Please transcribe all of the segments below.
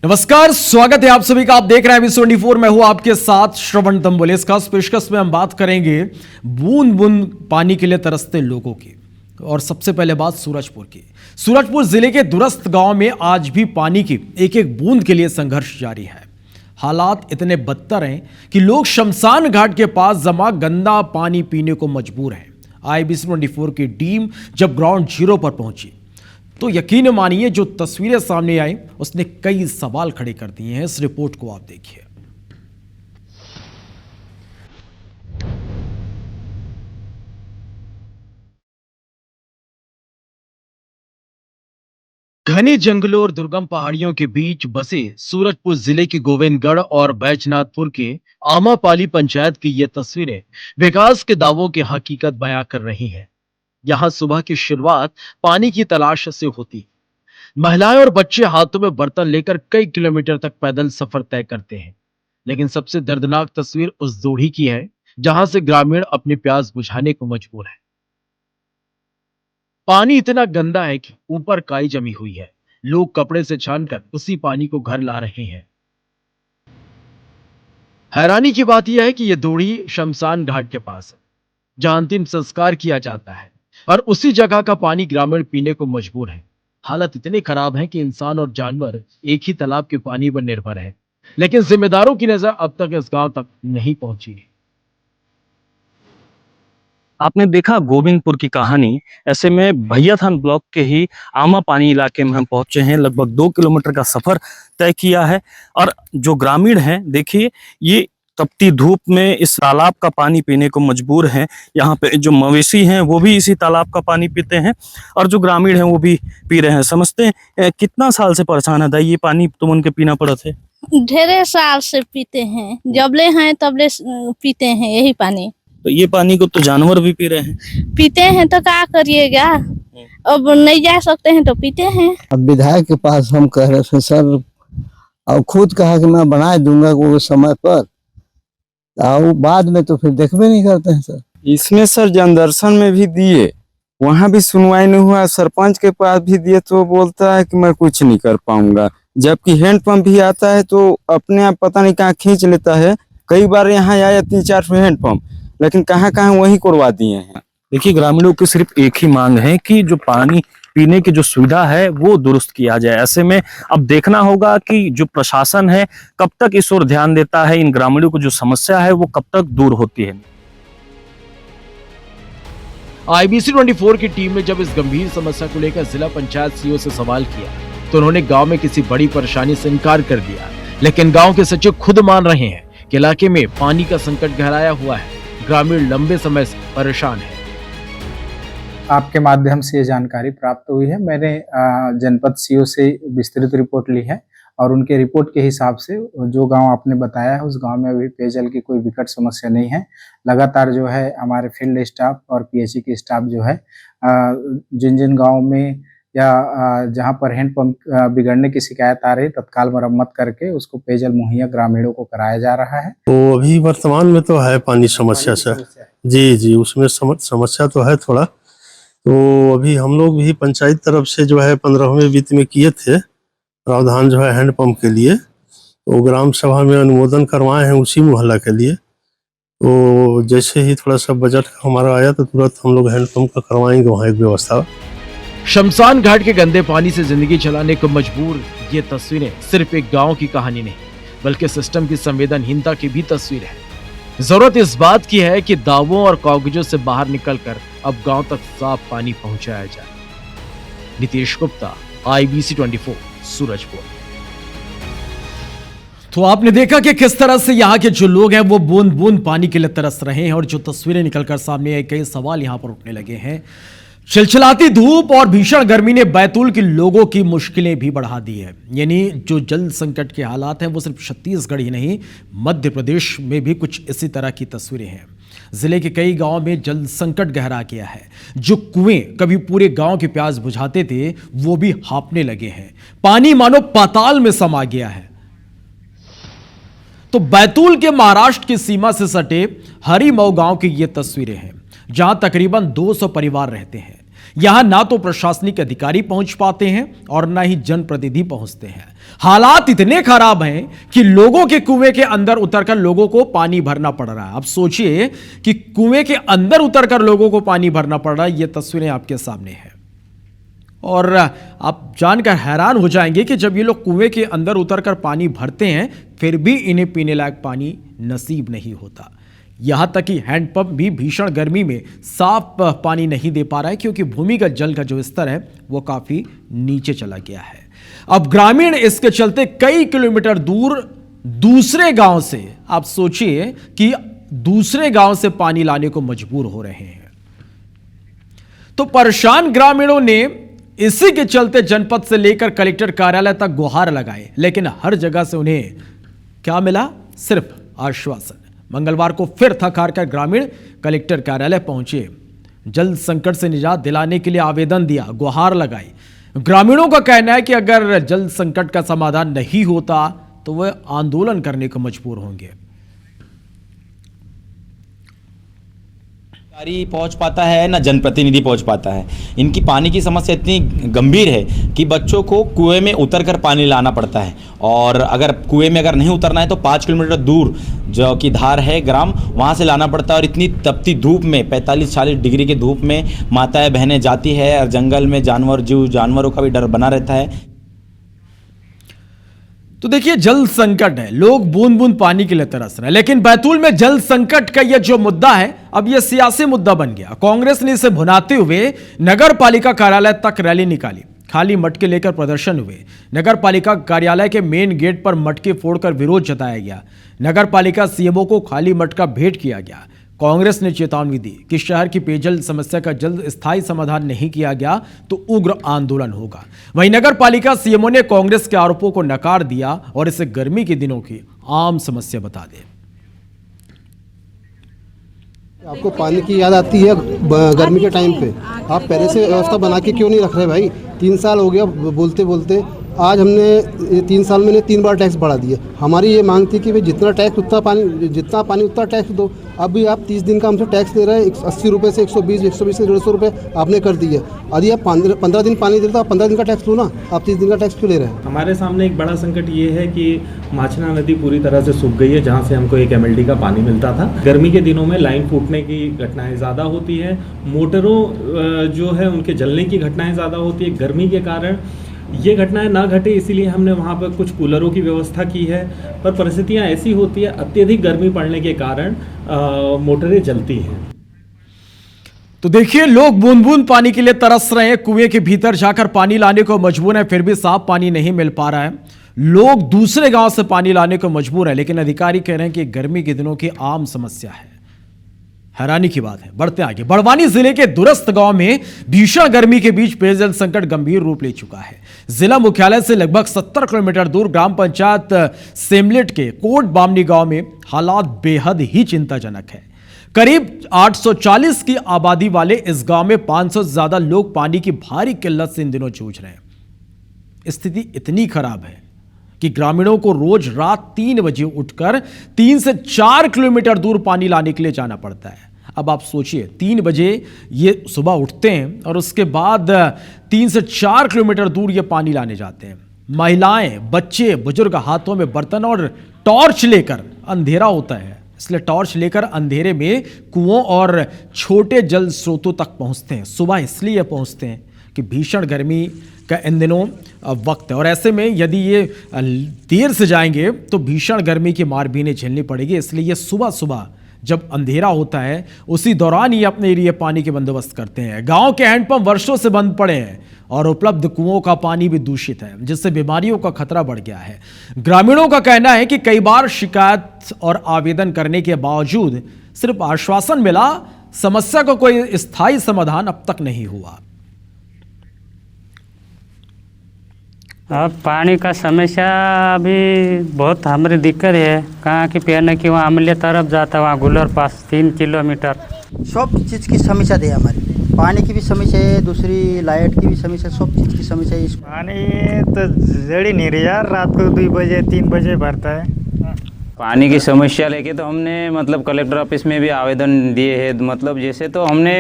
नमस्कार, स्वागत है आप सभी का। आप देख रहे हैं Vis24। मैं हूं आपके साथ श्रवण तंबोले। इस खास पेशकश में हम बात करेंगे बूंद बूंद पानी के लिए तरसते लोगों की। और सबसे पहले बात सूरजपुर की। सूरजपुर जिले के दूरस्थ गांव में आज भी पानी की एक एक बूंद के लिए संघर्ष जारी है। हालात इतने बदतर हैं कि लोग शमशान घाट के पास जमा गंदा पानी पीने को मजबूर हैं। Vis24 की टीम जब ग्राउंड जीरो पर पहुंची तो यकीन मानिए जो तस्वीरें सामने आई उसने कई सवाल खड़े कर दिए हैं। इस रिपोर्ट को आप देखिए। घने जंगलों और दुर्गम पहाड़ियों के बीच बसे सूरजपुर जिले के गोविंदगढ़ और बैजनाथपुर के आमापाली पंचायत की ये तस्वीरें विकास के दावों की हकीकत बयां कर रही हैं। यहां सुबह की शुरुआत पानी की तलाश से होती। महिलाएं और बच्चे हाथों में बर्तन लेकर कई किलोमीटर तक पैदल सफर तय करते हैं। लेकिन सबसे दर्दनाक तस्वीर उस जोड़ी की है जहां से ग्रामीण अपनी प्यास बुझाने को मजबूर है। पानी इतना गंदा है कि ऊपर काई जमी हुई है। लोग कपड़े से छानकर उसी पानी को घर ला रहे हैं। हैरानी की बात यह है कि यह दूड़ी शमशान घाट के पास है जहां अंतिम संस्कार किया जाता है और उसी जगह का पानी ग्रामीण पीने को मजबूर है। हालत इतनी खराब है कि इंसान और जानवर एक ही तालाब के पानी पर निर्भर है। लेकिन जिम्मेदारों की नजर अब तक इस गांव तक नहीं पहुंची। आपने देखा गोविंदपुर की कहानी। ऐसे में भैयाथान ब्लॉक के ही आमापानी इलाके में हम पहुंचे हैं। लगभग 2 किलोमीटर का सफर तय किया है और जो ग्रामीण हैं देखिए, ये तपती धूप में इस तालाब का पानी पीने को मजबूर हैं। यहाँ पे जो मवेशी हैं वो भी इसी तालाब का पानी पीते हैं और जो ग्रामीण हैं वो भी पी रहे हैं। समझते हैं कितना साल से परेशान है दाई, ये पानी तुम उनके पीना पड़ा थे? ढेरे साल से पीते हैं, जबले हैं तबले पीते हैं यही पानी। तो ये पानी को तो जानवर भी पी रहे हैं। पीते हैं तो क्या करिएगा, अब नहीं जा सकते हैं तो पीते हैं। अब विधायक के पास हम कह रहे थे सर, और खुद कहा कि मैं बना दूंगा वो समय पर, और बाद में तो फिर देखबे नहीं करते हैं सर। इसमें सर जनदर्शन में भी दिए, वहाँ भी सुनवाई नहीं हुआ। सरपंच के पास भी दिए तो बोलता है कि मैं कुछ नहीं कर पाऊंगा। जबकि हैंडपंप भी आता है तो अपने आप पता नहीं कहाँ खींच लेता है। कई बार यहाँ आया 3-4 हैंडपंप, लेकिन कहाँ कहाँ वही करवा दिए हैं। देखिए, ग्रामीणों की सिर्फ एक ही मांग है कि जो पानी पीने की जो सुविधा है वो दुरुस्त किया जाए। ऐसे में अब देखना होगा कि जो प्रशासन है कब तक इस ओर ध्यान देता है, इन ग्रामीणों को जो समस्या है वो कब तक दूर होती है। Vis24 की टीम ने जब इस गंभीर समस्या को लेकर जिला पंचायत सीओ से सवाल किया तो उन्होंने गांव में किसी बड़ी परेशानी से इनकार कर दिया। लेकिन गांव के सचिव खुद मान रहे हैं कि इलाके में पानी का संकट गहराया हुआ है। ग्रामीण लंबे समय से परेशान है। आपके माध्यम से ये जानकारी प्राप्त हुई है। मैंने जनपद सीओ से विस्तृत रिपोर्ट ली है और उनके रिपोर्ट के हिसाब से जो गांव आपने बताया है उस गांव में अभी पेयजल की कोई विकट समस्या नहीं है। लगातार जो है हमारे फील्ड स्टाफ और पीएचई की स्टाफ जो है जिन जिन गाँव में या जहां पर हैंडपंप बिगड़ने की शिकायत आ रही तत्काल मरम्मत करके उसको पेयजल मुहैया ग्रामीणों को कराया जा रहा है। तो अभी वर्तमान में तो है पानी समस्या सर। जी उसमें समस्या तो है थोड़ा। तो अभी हम लोग भी पंचायत तरफ से जो है 15वें वित्त में किए थे प्रावधान जो है हैंडपंप के लिए, तो ग्राम सभा में अनुमोदन करवाए हैं उसी मोहल्ला के लिए। तो जैसे ही थोड़ा सा बजट हमारा आया तो तुरंत हम लोग हैंडपंप का करवाएंगे वहाँ एक व्यवस्था। शमशान घाट के गंदे पानी से जिंदगी चलाने को मजबूर ये तस्वीरें सिर्फ एक गांव की कहानी नहीं बल्कि सिस्टम की संवेदनहीनता की भी तस्वीर है। जरूरत इस बात की है कि दावों और कागजों से बाहर निकलकर अब गांव तक साफ पानी पहुंचाया जाए। नीतीश गुप्ता, Vis24, सूरजपुर। तो आपने देखा कि किस तरह से यहाँ के जो लोग हैं वो बूंद बूंद पानी के लिए तरस रहे हैं और जो तस्वीरें निकलकर सामने आई, कई सवाल यहाँ पर उठने लगे हैं। चिलचिलाती धूप और भीषण गर्मी ने बैतूल के लोगों की मुश्किलें भी बढ़ा दी है। यानी जो जल संकट के हालात हैं वो सिर्फ छत्तीसगढ़ ही नहीं, मध्य प्रदेश में भी कुछ इसी तरह की तस्वीरें हैं। जिले के कई गांवों में जल संकट गहरा गया है। जो कुएं कभी पूरे गांव की प्यास बुझाते थे वो भी हाँफने लगे हैं। पानी मानो पाताल में समा गया है। तो बैतूल के महाराष्ट्र की सीमा से सटे हरिमऊ गांव की ये तस्वीरें हैं जहां तकरीबन 200 परिवार रहते हैं। यहां ना तो प्रशासनिक अधिकारी पहुंच पाते हैं और ना ही जनप्रतिनिधि पहुंचते हैं। हालात इतने खराब हैं कि लोगों के कुएं के अंदर उतरकर लोगों को पानी भरना पड़ रहा है। अब सोचिए कि कुएं के अंदर उतरकर लोगों को पानी भरना पड़ रहा है। ये तस्वीरें आपके सामने हैं और आप जानकर हैरान हो जाएंगे कि जब ये लोग कुएं के अंदर उतरकर पानी भरते हैं फिर भी इन्हें पीने लायक पानी नसीब नहीं होता। यहां तक कि हैंडपंप भी भीषण गर्मी में साफ पानी नहीं दे पा रहा है क्योंकि भूमिगत जल का जो स्तर है वो काफी नीचे चला गया है। अब ग्रामीण इसके चलते कई किलोमीटर दूर दूसरे गांव से, आप सोचिए कि दूसरे गांव से पानी लाने को मजबूर हो रहे हैं। तो परेशान ग्रामीणों ने इसी के चलते जनपद से लेकर कलेक्टर कार्यालय तक गुहार लगाए, लेकिन हर जगह से उन्हें क्या मिला? सिर्फ आश्वासन। मंगलवार को फिर थक हार कर ग्रामीण कलेक्टर कार्यालय पहुंचे, जल संकट से निजात दिलाने के लिए आवेदन दिया, गुहार लगाई। ग्रामीणों का कहना है कि अगर जल संकट का समाधान नहीं होता तो वह आंदोलन करने को मजबूर होंगे। पहुंच पाता है ना जनप्रतिनिधि पहुंच पाता है। इनकी पानी की समस्या इतनी गंभीर है कि बच्चों को कुएं में उतरकर पानी लाना पड़ता है और अगर कुएं में अगर नहीं उतरना है तो 5 किलोमीटर दूर जो कि धार है ग्राम, वहां से लाना पड़ता है। और इतनी तपती धूप में 45-40 डिग्री की धूप में माताएं बहनें जाती है और जंगल में जानवरों का भी डर बना रहता है। तो देखिए, जल संकट है, लोग बूंद बूंद पानी के लिए तरस रहे हैं, लेकिन बैतूल में जल संकट का यह जो मुद्दा है अब यह सियासी मुद्दा बन गया। कांग्रेस ने इसे भुनाते हुए नगर पालिका कार्यालय तक रैली निकाली, खाली मटके लेकर प्रदर्शन हुए। नगर पालिका कार्यालय के मेन गेट पर मटके फोड़कर विरोध जताया गया। नगर पालिका सीएमओ को खाली मटका भेंट किया गया। कांग्रेस ने चेतावनी दी कि शहर की पेयजल समस्या का जल्द स्थायी समाधान नहीं किया गया तो उग्र आंदोलन होगा। वहीं नगर पालिका सीएमओ ने कांग्रेस के आरोपों को नकार दिया और इसे गर्मी के दिनों की आम समस्या बता दे। आपको पानी की याद आती है गर्मी के टाइम पे, आप पहले से व्यवस्था बना के क्यों नहीं रख रहे भाई? 3 साल हो गया बोलते बोलते, आज हमने 3 साल में 3 बार टैक्स बढ़ा दिया। हमारी ये मांग थी कि भाई जितना पानी उतना टैक्स दो। अभी आप 30 दिन का हमसे टैक्स ले रहे हैं, 80 रुपये से 120 से 150 रुपये आपने कर दिया। यदि आप 15 दिन पानी दे रहे तो आप 15 दिन का टैक्स लो ना, आप 30 दिन का टैक्स क्यों ले रहे हैं? हमारे सामने एक बड़ा संकट ये है कि माचना नदी पूरी तरह से सूख गई है, जहाँ से हमको 1 MLD का पानी मिलता था। गर्मी के दिनों में लाइन फूटने की घटनाएं ज़्यादा होती है, मोटरों जो है उनके जलने की घटनाएं ज़्यादा होती है। गर्मी के कारण ये घटनाएं ना घटे इसलिए हमने वहाँ पर कुछ कूलरों की व्यवस्था की है, पर परिस्थितियाँ ऐसी होती है अत्यधिक गर्मी पड़ने के कारण मोटरें जलती हैं। तो देखिए, लोग बूंद बूंद पानी के लिए तरस रहे हैं, कुएं के भीतर जाकर पानी लाने को मजबूर है, फिर भी साफ पानी नहीं मिल पा रहा है। लोग दूसरे गांव से पानी लाने को मजबूर है, लेकिन अधिकारी कह रहे हैं कि गर्मी के दिनों की आम समस्या है। हैरानी की बात है। बढ़ते आगे, बड़वानी जिले के दूरस्थ गांव में भीषण गर्मी के बीच पेयजल संकट गंभीर रूप ले चुका है। जिला मुख्यालय से लगभग 70 किलोमीटर दूर ग्राम पंचायत सेमलेट के कोट बामनी गांव में हालात बेहद ही चिंताजनक है। करीब 840 की आबादी वाले इस गांव में 500 से ज्यादा लोग पानी की भारी किल्लत से इन दिनों जूझ रहे हैं। स्थिति इतनी खराब है कि ग्रामीणों को रोज रात 3 बजे उठकर 3 से 4 किलोमीटर दूर पानी लाने के लिए जाना पड़ता है। अब आप सोचिए, 3 बजे ये सुबह उठते हैं और उसके बाद 3 से 4 किलोमीटर दूर ये पानी लाने जाते हैं। महिलाएं, बच्चे, बुजुर्ग हाथों में बर्तन और टॉर्च लेकर, अंधेरा होता है इसलिए टॉर्च लेकर अंधेरे में कुओं और छोटे जल स्रोतों तक पहुंचते हैं। सुबह इसलिए पहुंचते हैं कि भीषण गर्मी का इन दिनों वक्त है और ऐसे में यदि ये देर से जाएंगे तो भीषण गर्मी की मार भी इन्हें झेलनी पड़ेगी। इसलिए ये सुबह सुबह जब अंधेरा होता है उसी दौरान ही अपने लिए पानी के बंदोबस्त करते हैं। गांव के हैंडपंप वर्षों से बंद पड़े हैं और उपलब्ध कुओं का पानी भी दूषित है, जिससे बीमारियों का खतरा बढ़ गया है। ग्रामीणों का कहना है कि कई बार शिकायत और आवेदन करने के बावजूद सिर्फ आश्वासन मिला, समस्या का कोई स्थायी समाधान अब तक नहीं हुआ। अब पानी का समस्या अभी बहुत हमारी दिक्कत है। कहाँ की पीने की वहाँ अमले तरफ जाता है, वहाँ गुलर पास 3 किलोमीटर। सब चीज़ की समस्या है हमारी, पानी की भी समस्या है, दूसरी लाइट की भी समस्या, सब चीज़ की समस्या है। पानी तो जड़ ही नहीं रही यार, रात को 2 बजे 3 बजे भरता है। पानी की समस्या लेके तो हमने मतलब कलेक्टर ऑफिस में भी आवेदन दिए हैं। मतलब जैसे तो हमने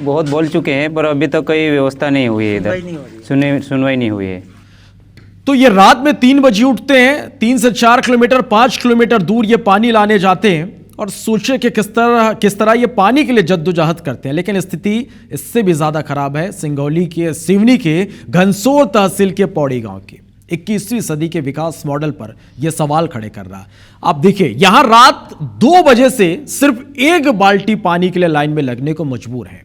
बहुत बोल चुके हैं, पर अभी तक कोई व्यवस्था नहीं हुई है इधर, सुनवाई नहीं हुई है। तो ये रात में 3 बजे उठते हैं, 3 से 4 किलोमीटर 5 किलोमीटर दूर ये पानी लाने जाते हैं और सोचे कि किस तरह ये पानी के लिए जद्दोजहद करते हैं। लेकिन स्थिति इससे भी ज्यादा खराब है सिंगरौली के सिवनी के घनसोर तहसील के पौड़ी गांव की। 21वीं सदी के विकास मॉडल पर यह सवाल खड़े कर रहा है। आप देखिए, यहां रात 2 बजे से सिर्फ 1 बाल्टी पानी के लिए लाइन में लगने को मजबूर है।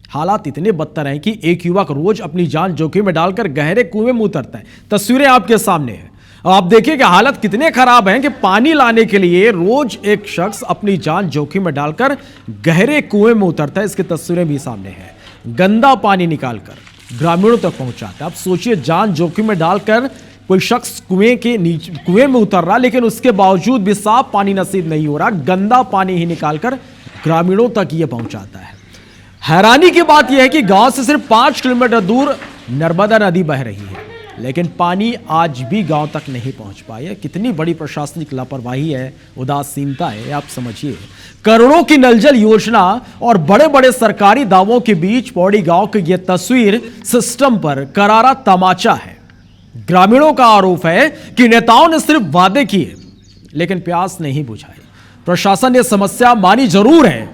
हालात इतने बदतर हैं कि एक युवक रोज अपनी जान जोखिम में डालकर गहरे कुएं में उतरता है। तस्वीरें आपके सामने हैं। आप देखिए कि हालत कितने खराब हैं कि पानी लाने के लिए रोज एक शख्स अपनी जान जोखिम में डालकर गहरे कुएं में उतरता है। इसकी तस्वीरें भी सामने हैं। गंदा पानी निकालकर ग्रामीणों तक पहुंचाता है। आप सोचिए, जान जोखिम में डालकर कोई शख्स कुएं में उतर रहा, लेकिन उसके बावजूद भी साफ पानी नसीब नहीं हो रहा, गंदा पानी ही निकालकर ग्रामीणों तक ये पहुंचाता है। हैरानी की बात यह है कि गांव से सिर्फ 5 किलोमीटर दूर नर्मदा नदी बह रही है, लेकिन पानी आज भी गांव तक नहीं पहुंच पाया। कितनी बड़ी प्रशासनिक लापरवाही है, उदासीनता है, आप समझिए। करोड़ों की नल जल योजना और बड़े बड़े सरकारी दावों के बीच पौड़ी गांव की यह तस्वीर सिस्टम पर करारा तमाचा है। ग्रामीणों का आरोप है कि नेताओं ने सिर्फ वादे किए लेकिन प्यास नहीं बुझाई। प्रशासन ने समस्या मानी जरूर है,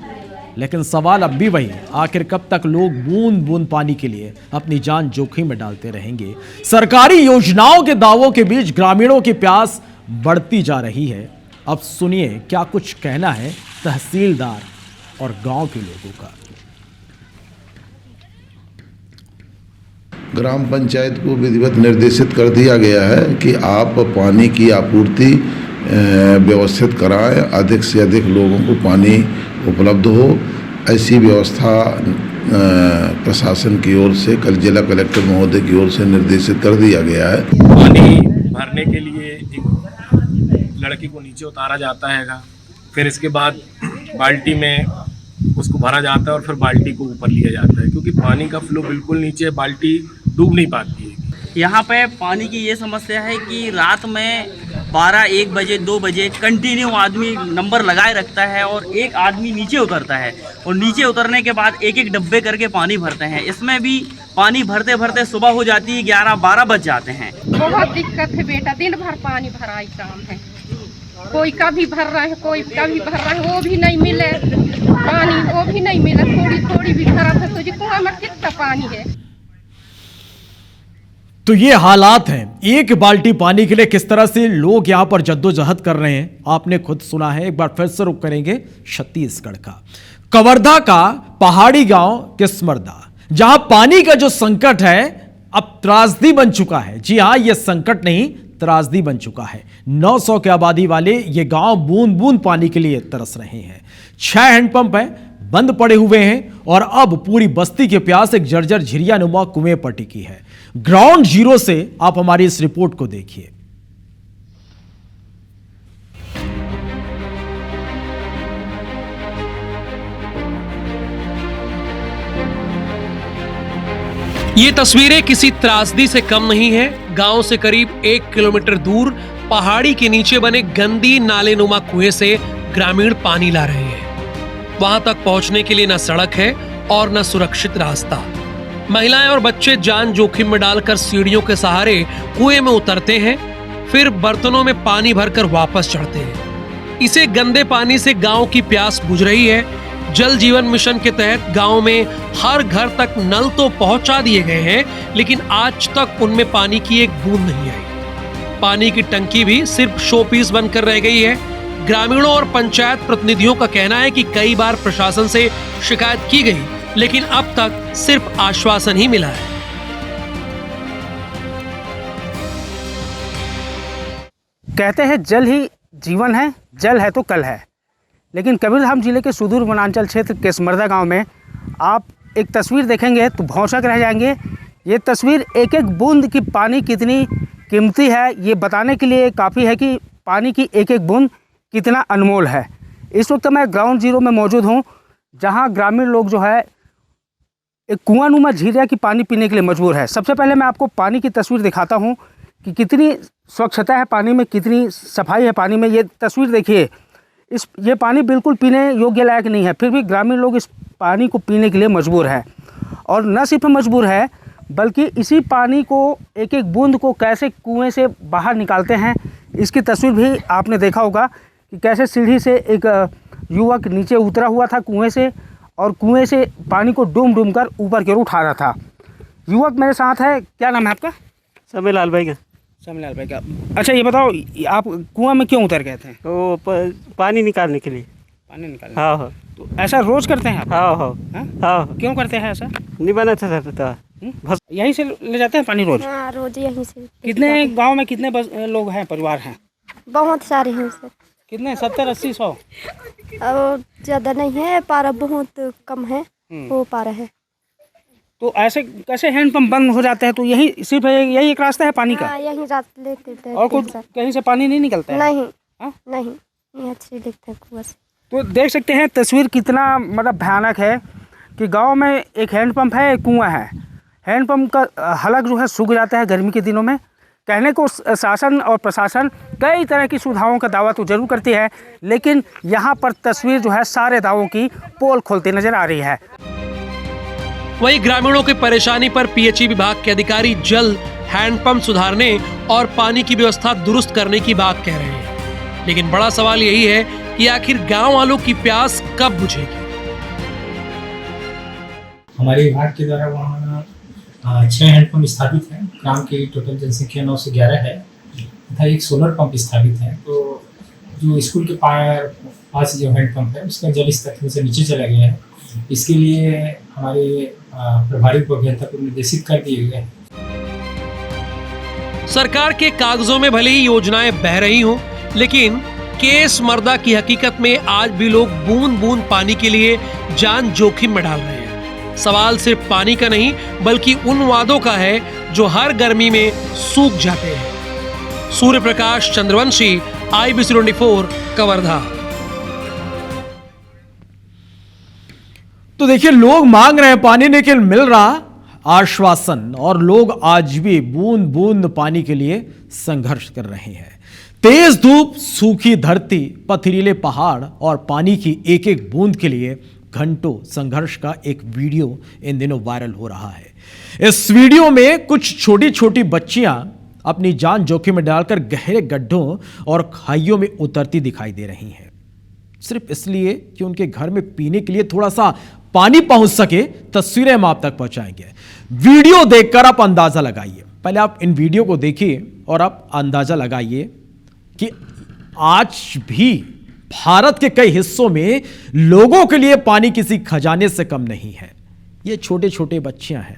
लेकिन सवाल अब भी वही, आखिर कब तक लोग बूंद बूंद पानी के लिए अपनी जान जोखिम में डालते रहेंगे। सरकारी योजनाओं के दावों के बीच ग्रामीणों की प्यास बढ़ती जा रही है। अब सुनिए क्या कुछ कहना है तहसीलदार और गांव के लोगों का। ग्राम पंचायत को विधिवत निर्देशित कर दिया गया है कि आप पानी की आपूर्ति व्यवस्थित कराएं, अधिक से अधिक लोगों को पानी उपलब्ध हो। ऐसी व्यवस्था प्रशासन की ओर से कल जिला कलेक्टर महोदय की ओर से निर्देशित कर दिया गया है। पानी भरने के लिए एक लड़की को नीचे उतारा जाता है, फिर इसके बाद बाल्टी में उसको भरा जाता है और फिर बाल्टी को ऊपर लिया जाता है, क्योंकि पानी का फ्लो बिल्कुल नीचे, बाल्टी डूब नहीं पाती है। यहाँ पे पानी की ये समस्या है कि रात में 12, 1 बजे, 2 बजे कंटिन्यू आदमी नंबर लगाए रखता है और एक आदमी नीचे उतरता है और नीचे उतरने के बाद एक एक डब्बे करके पानी भरते हैं। इसमें भी पानी भरते भरते सुबह हो जाती है, 11-12 बज जाते हैं। बहुत दिक्कत है बेटा, दिन भर पानी भरा ही काम है। कोई कभी भर रहा है, कोई कभी भर रहा है, वो भी नहीं मिले पानी, वो भी नहीं मिले। थोड़ी थोड़ी भी भरा था, तुझे कुआं में कितना पानी है। तो ये हालात हैं। एक बाल्टी पानी के लिए किस तरह से लोग यहां पर जद्दोजहद कर रहे हैं, आपने खुद सुना है। एक बार फिर से रुक करेंगे छत्तीसगढ़ का कवर्धा का पहाड़ी गांव किस्मरदा, जहां पानी का जो संकट है अब त्रासदी बन चुका है। जी हां, यह संकट नहीं, त्रासदी बन चुका है। 900 की आबादी वाले ये गांव बूंद बूंद पानी के लिए तरस रहे हैं। 6 हैंडपंप हैं, बंद पड़े हुए हैं और अब पूरी बस्ती के प्यास एक जर्जर झिरिया नुमा कुएं पर टिकी है। ग्राउंड जीरो से आप हमारी इस रिपोर्ट को देखिए। ये तस्वीरें किसी त्रासदी से कम नहीं है। गांव से करीब 1 किलोमीटर दूर पहाड़ी के नीचे बने गंदी नालेनुमा कुएं से ग्रामीण पानी ला रहे हैं। वहां तक पहुंचने के लिए न सड़क है और न सुरक्षित रास्ता। महिलाएं और बच्चे जान जोखिम में डालकर सीढ़ियों के सहारे कुएं में उतरते हैं, फिर बर्तनों में पानी भरकर वापस चढ़ते हैं। इसे गंदे पानी से गांव की प्यास बुझ रही है। जल जीवन मिशन के तहत गांव में हर घर तक नल तो पहुंचा दिए गए हैं, लेकिन आज तक उनमें पानी की एक बूंद नहीं आई। पानी की टंकी भी सिर्फ शो पीस बनकर रह गई है। ग्रामीणों और पंचायत प्रतिनिधियों का कहना है कि कई बार प्रशासन से शिकायत की गई, लेकिन अब तक सिर्फ आश्वासन ही मिला है। कहते हैं जल ही जीवन है, जल है तो कल है। लेकिन कबीरधाम जिले के सुदूर वनांचल क्षेत्र किस्मरदा गांव में आप एक तस्वीर देखेंगे तो भौंचक रह जाएंगे। ये तस्वीर एक एक बूंद की पानी कितनी कीमती है ये बताने के लिए काफ़ी है कि पानी की एक एक बूंद कितना अनमोल है। इस वक्त मैं ग्राउंड जीरो में मौजूद हूँ, जहाँ ग्रामीण लोग जो है एक कुआंनुमा झीरिया की पानी पीने के लिए मजबूर है। सबसे पहले मैं आपको पानी की तस्वीर दिखाता हूँ कि कितनी स्वच्छता है पानी में, कितनी सफाई है पानी में। ये तस्वीर देखिए, ये पानी बिल्कुल पीने योग्य लायक नहीं है, फिर भी ग्रामीण लोग इस पानी को पीने के लिए मजबूर है। और न सिर्फ मजबूर है बल्कि इसी पानी को एक एक बूंद को कैसे कुएं से बाहर निकालते हैं, इसकी तस्वीर भी आपने देखा होगा कि कैसे सीढ़ी से एक युवक नीचे उतरा हुआ था कुएं से और कुएं से पानी को डूम कर ऊपर की ओर उठा रहा था। युवक मेरे साथ है, क्या नाम है आपका? समय लाल भाई का। समय लाल भाई का। अच्छा ये बताओ, आप कुआं में क्यों उतर गए थे? तो पानी निकालने के लिए। पानी निकालने? हाँ हाँ। तो ऐसा रोज करते हैं आप? हाँ हाँ हाँ। क्यों करते हैं ऐसा? नहीं बना था यहीं से ले जाते हैं पानी रोज? हाँ, रोज यहीं से। कितने गांव में कितने लोग हैं, परिवार हैं? बहुत सारे हैं सर। कितने? 70-80 100? और ज़्यादा नहीं है, पारा बहुत कम है, हो पा रहा है। तो ऐसे कैसे हैंडपंप बंद हो जाते हैं? तो यही सिर्फ यही एक रास्ता है पानी का? यही रास्ते लेते हैं। और कुछ कहीं से पानी नहीं निकलता है? नहीं नहीं, ये अच्छी दिखता है कुआं से। तो देख सकते हैं तस्वीर कितना मतलब भयानक है कि गांव में एक हैंडपंप है, एक कुआं है। हैंडपंप का हलक जो है सूख जाता है गर्मी के दिनों में। कहने को शासन और प्रशासन कई तरह की सुविधाओं का दावा तो जरूर करती है, लेकिन यहाँ पर तस्वीर जो है सारे दावों की पोल खोलती नजर आ रही है। वहीं ग्रामीणों की परेशानी पर पीएचई विभाग के अधिकारी जल्द हैंडपंप सुधारने और पानी की व्यवस्था दुरुस्त करने की बात कह रहे हैं, लेकिन बड़ा सवाल यही है कि आखिर गांव वालों की प्यास कब बुझेगी। हमारे विभाग के द्वारा वहाँ 6 हैंडपंप स्थापित हैं। ग्राम की टोटल जनसंख्या 9 से 11 है तथा एक सोलर पंप स्थापित है। तो जो स्कूल के पास जो हैंडपंप है उसका जल स्तर से नीचे चला गया है। इसके लिए हमारे प्रभारी अभियंता को निर्देशित कर दिए गए हैं। सरकार के कागजों में भले ही योजनाएं बह रही हों, लेकिन केस मर्दा की हकीकत में आज भी लोग बूंद बूंद पानी के लिए जान जोखिम में डाल रहे हैं। सवाल सिर्फ पानी का नहीं बल्कि उन वादों का है जो हर गर्मी में सूख जाते हैं। सूर्य प्रकाश चंद्रवंशी, IBC 24, कवर्धा। तो देखिए, लोग मांग रहे हैं पानी, लेकिन मिल रहा आश्वासन, और लोग आज भी बूंद बूंद पानी के लिए संघर्ष कर रहे हैं। तेज धूप, सूखी धरती, पथरीले पहाड़ और पानी की एक एक बूंद के लिए घंटों संघर्ष का एक वीडियो इन दिनों वायरल हो रहा है। इस वीडियो में कुछ छोटी छोटी बच्चियां अपनी जान जोखिम में डालकर गहरे गड्ढों और खाइयों में उतरती दिखाई दे रही हैं, सिर्फ इसलिए कि उनके घर में पीने के लिए थोड़ा सा पानी पहुंच सके। तस्वीरें हम आप तक पहुंचाएंगे। वीडियो देखकर आप अंदाजा लगाइए। पहले आप इन वीडियो को देखिए और आप अंदाजा लगाइए कि आज भी भारत के कई हिस्सों में लोगों के लिए पानी किसी खजाने से कम नहीं है। ये छोटे छोटे बच्चियां हैं,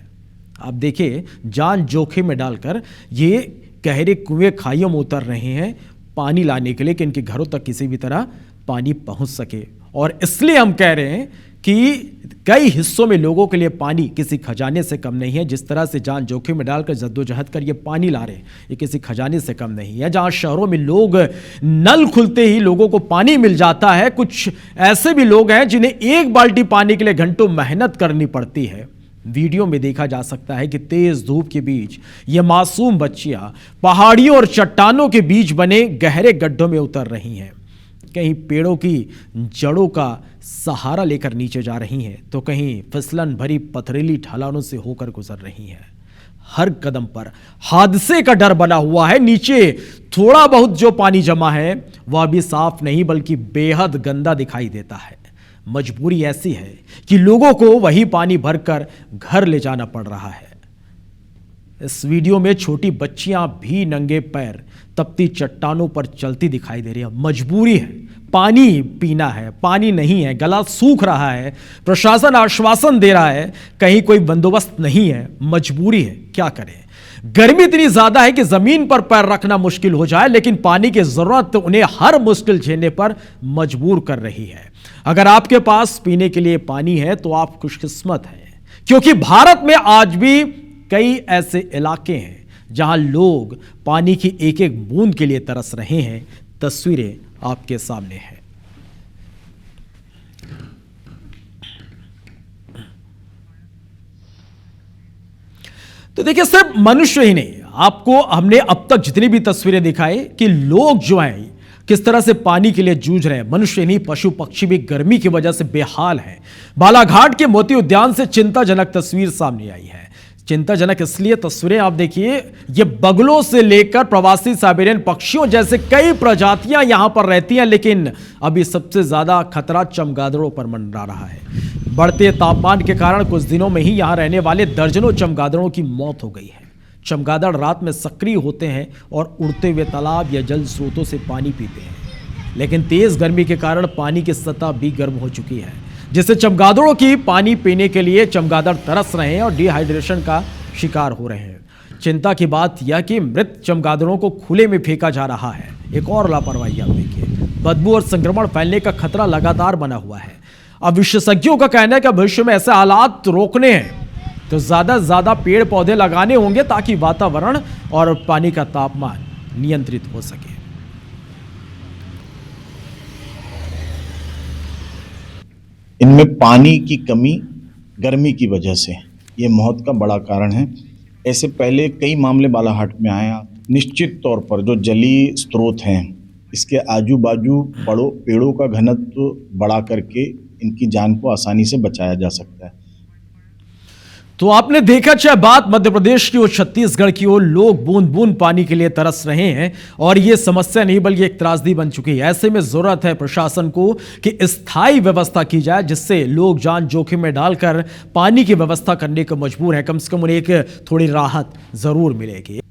आप देखिए, जान जोखिम में डालकर ये गहरे कुएं खाइयों में उतर रहे हैं पानी लाने के लिए कि इनके घरों तक किसी भी तरह पानी पहुंच सके। और इसलिए हम कह रहे हैं कि कई हिस्सों में लोगों के लिए पानी किसी खजाने से कम नहीं है। जिस तरह से जान जोखिम में डालकर जद्दोजहद कर ये पानी ला रहे हैं, ये किसी खजाने से कम नहीं है। जहां शहरों में लोग नल खुलते ही लोगों को पानी मिल जाता है, कुछ ऐसे भी लोग हैं जिन्हें एक बाल्टी पानी के लिए घंटों मेहनत करनी पड़ती है। वीडियो में देखा जा सकता है कि तेज धूप के बीच ये मासूम बच्चियां पहाड़ियों और चट्टानों के बीच बने गहरे गड्ढों में उतर रही हैं। कहीं पेड़ों की जड़ों का सहारा लेकर नीचे जा रही हैं, तो कहीं फिसलन भरी पथरीली ढलानों से होकर गुजर रही हैं। हर कदम पर हादसे का डर बना हुआ है। नीचे थोड़ा बहुत जो पानी जमा है वह भी साफ नहीं बल्कि बेहद गंदा दिखाई देता है। मजबूरी ऐसी है कि लोगों को वही पानी भरकर घर ले जाना पड़ रहा है। इस वीडियो में छोटी बच्चियां भी नंगे पैर तपती चट्टानों पर चलती दिखाई दे रही है। मजबूरी है, पानी पीना है, पानी नहीं है, गला सूख रहा है, प्रशासन आश्वासन दे रहा है, कहीं कोई बंदोबस्त नहीं है, मजबूरी है, क्या करें। गर्मी इतनी ज्यादा है कि जमीन पर पैर रखना मुश्किल हो जाए, लेकिन पानी की जरूरत उन्हें हर मुश्किल झेलने पर मजबूर कर रही है। अगर आपके पास पीने के लिए पानी है तो आप खुशकिस्मत हैं, क्योंकि भारत में आज भी कई ऐसे इलाके हैं जहां लोग पानी की एक एक बूंद के लिए तरस रहे हैं। तस्वीरें आपके सामने हैं। तो देखिए, सिर्फ मनुष्य ही नहीं, आपको हमने अब तक जितनी भी तस्वीरें दिखाई कि लोग जो हैं किस तरह से पानी के लिए जूझ रहे हैं। मनुष्य नहीं, पशु पक्षी भी गर्मी की वजह से बेहाल हैं। बालाघाट के मोती उद्यान से चिंताजनक तस्वीर सामने आई है। चिंताजनक इसलिए तस्वीरें आप देखिए, ये बगुलों से लेकर प्रवासी साइबेरियन पक्षियों जैसे कई प्रजातियां यहां पर रहती हैं, लेकिन अभी सबसे ज्यादा खतरा चमगादड़ों पर मंडरा रहा है। बढ़ते तापमान के कारण कुछ दिनों में ही यहां रहने वाले दर्जनों चमगादड़ों की मौत हो गई है। चमगादड़ रात में सक्रिय होते हैं और उड़ते हुए तालाब या जल स्रोतों से पानी पीते हैं, लेकिन तेज गर्मी के कारण पानी की सतह भी गर्म हो चुकी है, जिससे चमगादड़ों की पानी पीने के लिए चमगादड़ तरस रहे हैं और डिहाइड्रेशन का शिकार हो रहे हैं। चिंता की बात यह कि मृत चमगादड़ों को खुले में फेंका जा रहा है। एक और लापरवाही आप देखिए, बदबू और संक्रमण फैलने का खतरा लगातार बना हुआ है। अब विशेषज्ञों का कहना है कि भविष्य में ऐसे हालात रोकने हैं तो ज्यादा से ज्यादा पेड़ पौधे लगाने होंगे, ताकि वातावरण और पानी का तापमान नियंत्रित हो सके। इनमें पानी की कमी गर्मी की वजह से ये मौत का बड़ा कारण है। ऐसे पहले कई मामले बालाघाट में आए हैं। निश्चित तौर पर जो जलीय स्रोत हैं, इसके आजू बाजू पेड़ों का घनत्व बढ़ा करके इनकी जान को आसानी से बचाया जा सकता है। तो आपने देखा, चाहे बात मध्य प्रदेश की हो, छत्तीसगढ़ की हो, लोग बूंद बूंद पानी के लिए तरस रहे हैं और ये समस्या नहीं बल्कि एक त्रासदी बन चुकी है। ऐसे में जरूरत है प्रशासन को कि स्थायी व्यवस्था की जाए, जिससे लोग जान जोखिम में डालकर पानी की व्यवस्था करने को मजबूर है। कम से कम उन्हें एक थोड़ी राहत जरूर मिलेगी।